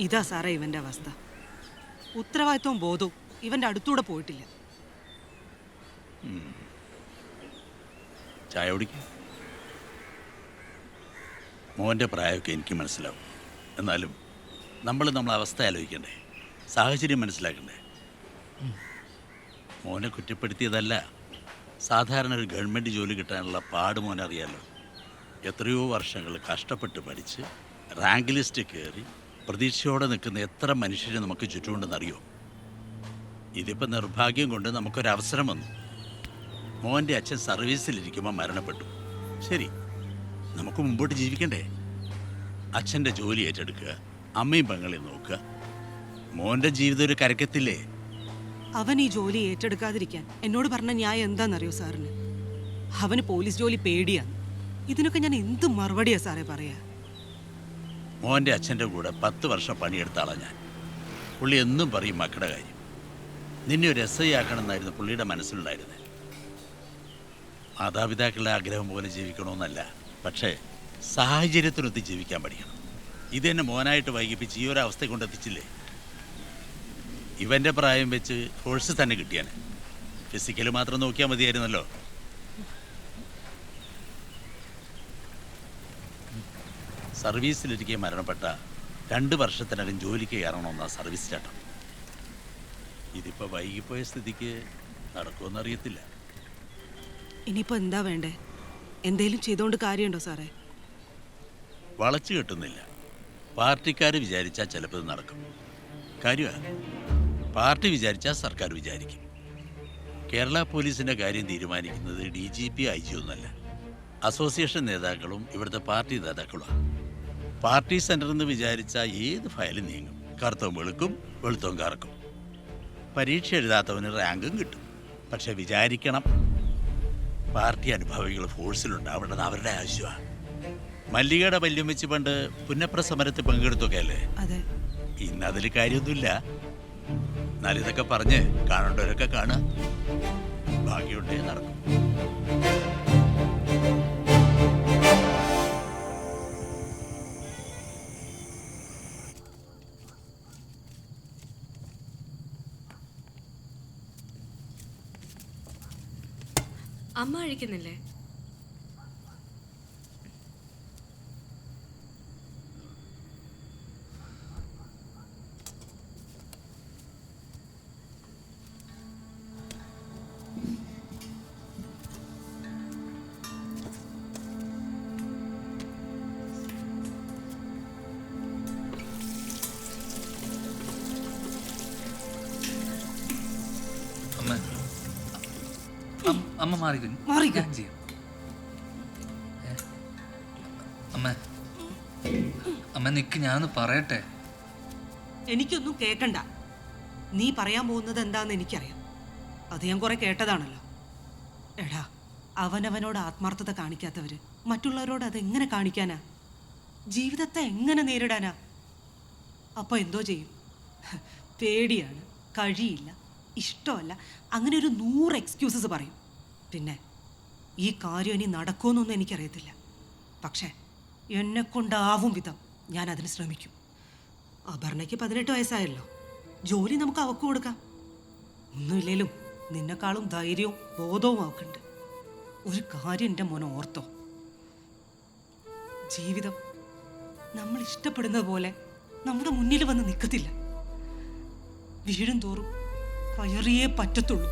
ഇതാ സാറേ ഇവന്റെ അവസ്ഥ. ഉത്തരവാദിത്വവും ബോധവും ഇവന്റെ അടുത്തൂടെ പോയിട്ടില്ല. ചായ കുടിക്കും. മോൻ്റെ പ്രായമൊക്കെ എനിക്ക് മനസ്സിലാവും. എന്നാലും നമ്മളെ അവസ്ഥ ആലോചിക്കണ്ടേ, സാഹചര്യം മനസ്സിലാക്കണ്ടേ. മോനെ കുറ്റപ്പെടുത്തിയതല്ല, സാധാരണ ഒരു ഗവൺമെൻറ് ജോലി കിട്ടാനുള്ള പാട് മോനറിയാലോ. എത്രയോ വർഷങ്ങൾ കഷ്ടപ്പെട്ട് പഠിച്ച് റാങ്ക് ലിസ്റ്റ് കയറി പ്രതീക്ഷയോടെ നിൽക്കുന്ന എത്ര മനുഷ്യരെ നമുക്ക് ചുറ്റുമുണ്ടെന്നറിയോ. ഇതിപ്പോൾ നിർഭാഗ്യം കൊണ്ട് നമുക്കൊരവസരം വന്നു. മോൻ്റെ അച്ഛൻ സർവീസിലിരിക്കുമ്പോൾ മരണപ്പെട്ടു. ശരി, നമുക്ക് മുമ്പോട്ട് ജീവിക്കണ്ടേ? അച്ഛൻ്റെ ജോലി ഏറ്റെടുക്കുക, അമ്മയും പെങ്ങളെയും നോക്കുക. മോൻ്റെ ജീവിതം ഒരു കരക്കത്തില്ലേ? അവൻ ഈ ജോലി ഏറ്റെടുക്കാതിരിക്കാൻ എന്നോട് പറഞ്ഞ ന്യായം എന്താണെന്നറിയോ സാറിന്? അവന് പോലീസ് ജോലി പേടിയാണ്. ഇതിനൊക്കെ ഞാൻ എന്ത് മറുപടിയാ സാറേ പറയാ? മോൻ്റെ അച്ഛൻ്റെ കൂടെ 10 വർഷം പണിയെടുത്ത ആളാണ് ഞാൻ. പുള്ളി എന്നും പറയും മക്കളുടെ കാര്യം. നിന്നെ ഒരു SI ആക്കണമെന്നായിരുന്നു പുള്ളിയുടെ മനസ്സിലുണ്ടായിരുന്നത്. മാതാപിതാക്കളുടെ ആഗ്രഹം പോലെ ജീവിക്കണമെന്നല്ല, പക്ഷേ സാഹചര്യത്തിനൊത്ത് ജീവിക്കാൻ പഠിക്കണം. ഇതെന്നെ മോനായിട്ട് വൈകിപ്പിച്ച് ഈ ഒരു അവസ്ഥ കൊണ്ടെത്തിച്ചില്ലേ? ഇവൻ്റെ പ്രായം വെച്ച് കോഴ്സ് തന്നെ കിട്ടിയാൽ ഫിസിക്കൽ മാത്രം നോക്കിയാൽ മതിയായിരുന്നല്ലോ. സർവീസിലിരിക്കെ മരണപ്പെട്ട 2 വർഷത്തിനകം ജോലിക്ക് കയറണമെന്നാണ് സർവീസ് ചട്ടം. ഇതിപ്പോൾ വൈകിപ്പോയ സ്ഥിതിക്ക് നടക്കുമെന്നറിയത്തില്ല. ഇനിയിപ്പോൾ എന്താ വേണ്ടേ? എന്തേലും ചെയ്തുകൊണ്ട് കാര്യമുണ്ടോ സാറേ? വളച്ചു കെട്ടുന്നില്ല. പാർട്ടിക്കാർ വിചാരിച്ചാൽ ചിലപ്പോൾ ഇത് നടക്കും. കാര്യമാണ്, പാർട്ടി വിചാരിച്ചാൽ സർക്കാർ വിചാരിക്കും. കേരള പോലീസിൻ്റെ കാര്യം തീരുമാനിക്കുന്നത് DGP IG ഒന്നല്ല, അസോസിയേഷൻ നേതാക്കളും ഇവിടുത്തെ പാർട്ടി നേതാക്കളുമാണ്. പാർട്ടി സെൻറ്ററിൽ നിന്ന് വിചാരിച്ചാൽ ഏത് ഫയലും നീങ്ങും. കറുത്തവും വെളുക്കും, വെളുത്തവും കറക്കും. പരീക്ഷ എഴുതാത്തവന് റാങ്കും കിട്ടും. പക്ഷെ വിചാരിക്കണം, പാർട്ടി അനുഭാവികൾ ഫോഴ്സിലുണ്ടാവേണ്ടത് അവരുടെ ആവശ്യമാണ്. മല്ലികയുടെ പല്ലും വെച്ച് പണ്ട് പുന്നപ്ര സമരത്തിൽ പങ്കെടുത്തൊക്കെ അല്ലേ? ഇന്നതിൽ കാര്യമൊന്നുമില്ല. എന്നാൽ ഇതൊക്കെ പറഞ്ഞ് കാണേണ്ടവരൊക്കെ കാണുക. ഭാഗ്യമുണ്ടേ നടക്കും. അമ്മ കഴിക്കുന്നില്ലേ? അമ്മ മാറിക്കും. അമ്മ നിക്ക്, ഞാനൊന്ന് പറയട്ടെ. എനിക്കൊന്നും കേക്കണ്ട. നീ പറയാൻ പോകുന്നത് എന്താന്ന് എനിക്കറിയാം. അത് ഞാൻ കുറെ കേട്ടതാണല്ലോ. എടാ, അവനവനോട് ആത്മാർത്ഥത കാണിക്കാത്തവര് മറ്റുള്ളവരോട് അതെങ്ങനെ കാണിക്കാനാ? ജീവിതത്തെ എങ്ങനെ നേരിടാനാ? അപ്പൊ എന്തോ ചെയ്യും? പേടിയാണ്, കഴിയില്ല, ഇഷ്ടമല്ല, അങ്ങനെ ഒരു 100 എക്സ്ക്യൂസസ് പറയും. പിന്നെ ഈ കാര്യം ഇനി നടക്കുമെന്നൊന്നും എനിക്കറിയത്തില്ല. പക്ഷേ എന്നെക്കൊണ്ടാവും വിധം ഞാൻ അതിന് ശ്രമിക്കും. അപർണയ്ക്ക് 18 വയസ്സായല്ലോ. ജോലി നമുക്ക് അവക്ക് കൊടുക്കാം. ഒന്നുമില്ലേലും നിന്നെക്കാളും ധൈര്യവും ബോധവും അവക്കുണ്ട്. ഒരു കാര്യം എൻ്റെ മോനെ ഓർത്തോ, ജീവിതം നമ്മൾ ഇഷ്ടപ്പെടുന്ന പോലെ നമ്മുടെ മുന്നിൽ വന്ന് നിൽക്കത്തില്ല. വീഴും തോറും കയറിയേ പറ്റത്തുള്ളൂ.